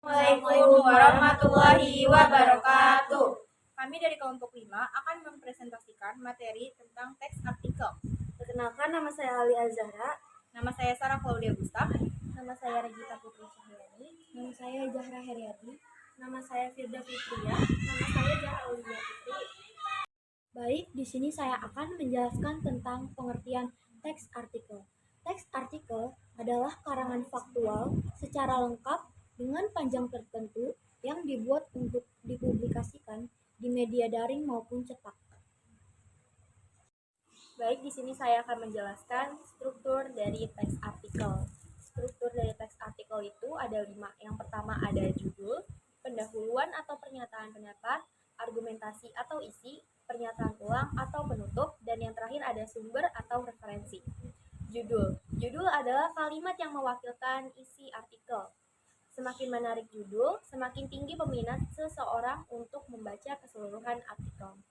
Assalamualaikum warahmatullahi wabarakatuh. Kami dari kelompok 5 akan mempresentasikan materi tentang teks artikel. Perkenalkan, nama saya Ali Azhara. Nama saya Sarah Claudia Gustaf. Nama saya Regita Putri Cahyani. Nama saya Zahra Heriati. Nama saya Firda Fitria. Nama saya Zahra Aulia Putri. Baik, di sini saya akan menjelaskan tentang pengertian teks artikel. Teks artikel adalah karangan faktual secara lengkap dengan panjang tertentu yang dibuat untuk dipublikasikan di media daring maupun cetak. Baik, di sini saya akan menjelaskan struktur dari teks artikel. Struktur dari teks artikel itu ada 5. Yang pertama ada judul, pendahuluan atau pernyataan pendapat, argumentasi atau isi, pernyataan ulang atau penutup, dan yang terakhir ada sumber atau referensi. Judul. Judul adalah kalimat yang mewakilkan isi artikel. Semakin menarik judul, semakin tinggi peminat seseorang untuk membaca keseluruhan artikel.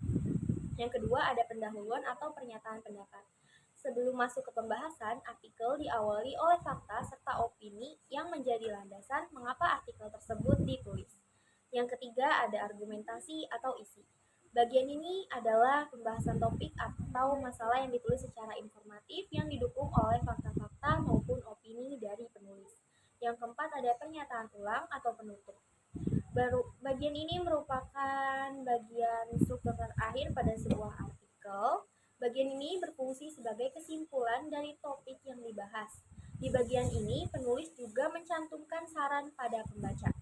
Yang kedua ada pendahuluan atau pernyataan pendapat. Sebelum masuk ke pembahasan, artikel diawali oleh fakta serta opini yang menjadi landasan mengapa artikel tersebut ditulis. Yang ketiga ada argumentasi atau isi. Bagian ini adalah pembahasan topik atau masalah yang ditulis secara informatif yang didukung oleh fakta-fakta maupun opini dari penulis. Yang keempat ada pernyataan ulang atau penutup. Bagian ini merupakan bagian struktur terakhir pada sebuah artikel. Bagian ini berfungsi sebagai kesimpulan dari topik yang dibahas. Di bagian ini, penulis juga mencantumkan saran pada pembaca.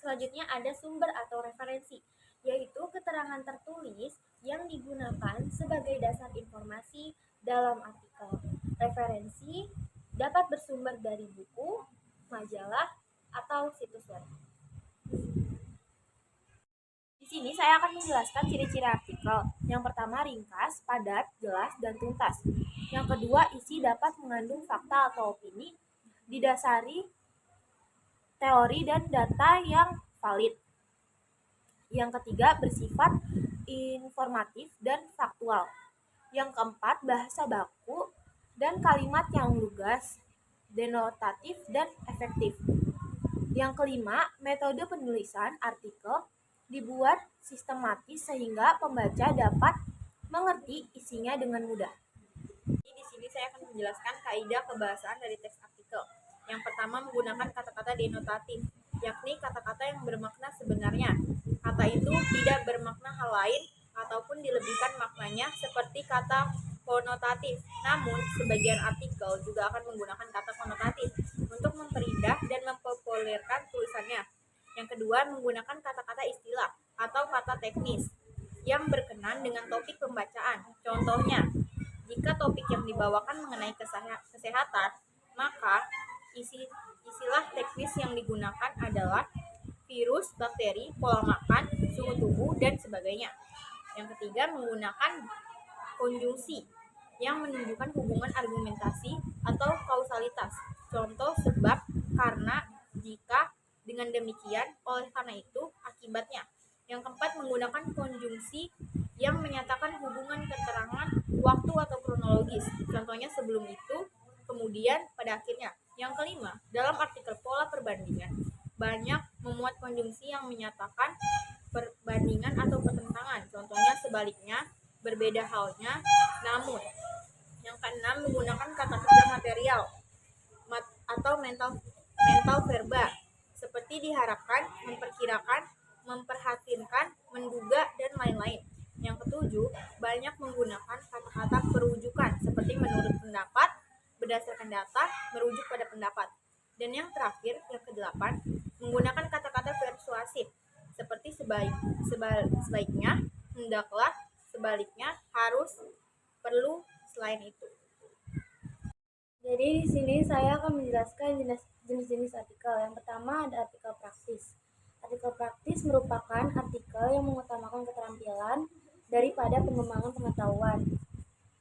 Selanjutnya ada sumber atau referensi, yaitu keterangan tertulis yang digunakan sebagai dasar informasi dalam artikel. Referensi dapat bersumber dari buku, majalah, atau situs web. Di sini saya akan menjelaskan ciri-ciri artikel. Yang pertama ringkas, padat, jelas, dan tuntas. Yang kedua isi dapat mengandung fakta atau opini, didasari teori dan data yang valid. Yang ketiga bersifat informatif dan faktual. Yang keempat bahasa baku dan kalimat yang lugas, denotatif, dan efektif. Yang kelima, metode penulisan artikel dibuat sistematis sehingga pembaca dapat mengerti isinya dengan mudah. Di sini saya akan menjelaskan kaidah kebahasaan dari teks artikel. Yang pertama menggunakan kata-kata denotatif, yakni kata-kata yang bermakna sebenarnya. Kata itu tidak bermakna hal lain ataupun dilebihkan maknanya seperti kata konotatif. Namun, sebagian artikel juga akan menggunakan kata konotatif untuk memperindah dan mempopulerkan tulisannya. Yang kedua, menggunakan kata-kata istilah atau kata teknis yang berkenan dengan topik pembacaan. Contohnya, jika topik yang dibawakan mengenai kesehatan, maka istilah teknis yang digunakan adalah virus, bakteri, pola makan, suhu tubuh, dan sebagainya. Yang ketiga, menggunakan konjungsi yang menunjukkan hubungan argumentasi atau kausalitas. Contoh sebab, karena, jika, dengan demikian, oleh karena itu, akibatnya. Yang keempat, menggunakan konjungsi yang menyatakan hubungan keterangan waktu atau kronologis. Contohnya sebelum itu, kemudian, pada akhirnya. Yang kelima, dalam artikel pola perbandingan, banyak memuat konjungsi yang menyatakan perbandingan atau pertentangan. Contohnya sebaliknya, berbeda halnya, namun. Yang keenam, menggunakan kata kerja material atau mental verba seperti diharapkan, memperkirakan, memperhatinkan, menduga, dan lain-lain. Yang ketujuh, banyak menggunakan kata-kata perujukan seperti menurut pendapat, berdasarkan data, merujuk pada pendapat. Dan yang terakhir, yang kedelapan, menggunakan kata-kata persuasif seperti sebaiknya, hendaklah, sebaliknya, harus, perlu, selain itu. Jadi di sini saya akan menjelaskan jenis-jenis artikel. Yang pertama ada artikel praktis. Artikel praktis merupakan artikel yang mengutamakan keterampilan daripada pengembangan pengetahuan.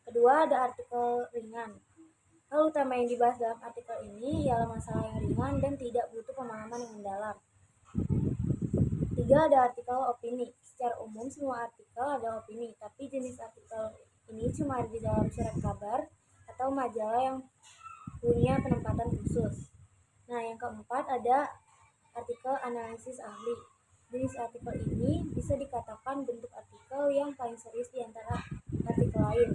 Kedua ada artikel ringan. Hal utama yang dibahas dalam artikel ini ialah masalah yang ringan dan tidak butuh pemahaman yang mendalam. Tiga ada artikel opini. Secara umum semua artikel ada opini, tapi jenis artikel ini cuma ada di dalam surat kabar atau majalah yang punya penempatan khusus. Nah, yang keempat ada Artikel analisis ahli. Jenis artikel ini bisa dikatakan bentuk artikel yang paling serius di antara artikel lain.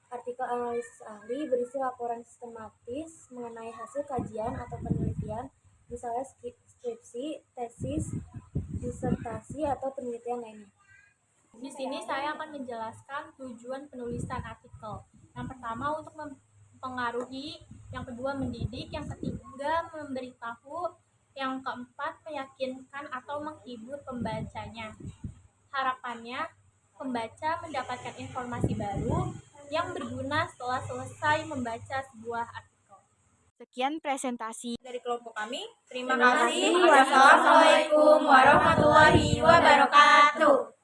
Artikel analisis ahli berisi laporan sistematis mengenai hasil kajian atau penelitian, misalnya skripsi, tesis, disertasi, atau penelitian lainnya. Di sini saya akan menjelaskan tujuan penulisan artikel. Yang pertama untuk mempengaruhi, yang kedua mendidik, yang ketiga memberitahu, yang keempat meyakinkan atau menghibur pembacanya. Harapannya pembaca mendapatkan informasi baru yang berguna setelah selesai membaca sebuah artikel. Sekian presentasi dari kelompok kami. Terima Terima kasih. kasih. Wassalamualaikum warahmatullahi wabarakatuh.